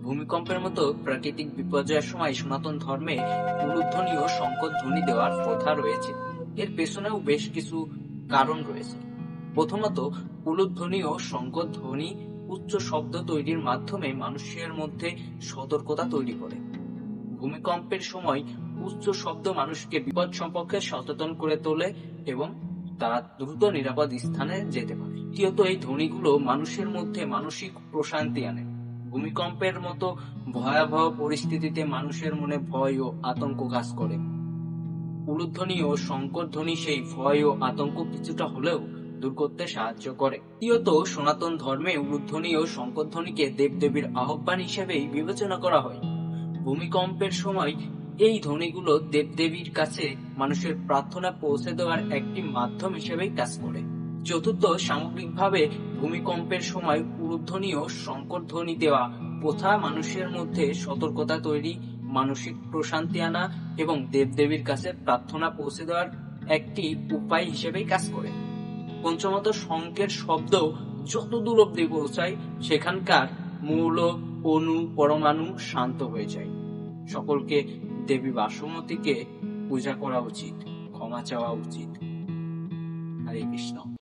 ভূমিকম্পের মতো প্রাকৃতিক বিপর্যয়ের সময় সনাতন ধর্মে উলুধ্বনি ও শঙ্খধ্বনি দেওয়ার প্রথা রয়েছে। এর পেছনেও বেশ কিছু কারণ রয়েছে। প্রথমত, উলুধ্বনি ও শঙ্খধ্বনি উচ্চ শব্দ তৈরির মাধ্যমে মানুষের মধ্যে সতর্কতা তৈরি করে। ভূমিকম্পের সময় উচ্চ শব্দ মানুষকে বিপদ সম্পর্কে সচেতন করে তোলে এবং তারা দ্রুত নিরাপদ স্থানে যেতে পারে। দ্বিতীয়ত, এই ধ্বনিগুলো মানুষের মধ্যে মানসিক প্রশান্তি আনে। ভূমিকম্পের মতো ভয়াবহ পরিস্থিতিতে মানুষের মনে ভয় ও আতঙ্ক কাজ করে। উলুধ্বনি ও শঙ্খধ্বনি সেই ভয় ও আতঙ্ক কিছুটা হলেও দূর করতে সাহায্য করে। তৃতীয়ত, সনাতন ধর্মে উলুধ্বনি ও শঙ্খধ্বনিকে দেবদেবীর আহ্বান হিসেবেই বিবেচনা করা হয়। ভূমিকম্পের সময় এই ধ্বনিগুলো দেবদেবীর কাছে মানুষের প্রার্থনা পৌঁছে দেওয়ার একটি মাধ্যম হিসেবেই কাজ করে। চতুর্থ, সামগ্রিকভাবে ভূমিকম্পের সময় উলুধ্বনি ও শঙ্খধ্বনি দেওয়া প্রথা মানুষের মধ্যে সতর্কতা তৈরি, মানসিক প্রশান্তি আনা এবং দেবদেবীর কাছে প্রার্থনা পৌঁছে দেওয়ার একটি উপায় হিসেবেই কাজ করে। পঞ্চমত, শঙ্খের শব্দ যত দূর অব্দি পৌঁছায় সেখানকার মৌল, অণু, পরমাণু শান্ত হয়ে যায়। সকলকে দেবী বাসমতীকে পূজা করা উচিত, ক্ষমা চাওয়া উচিত। হরে কৃষ্ণ।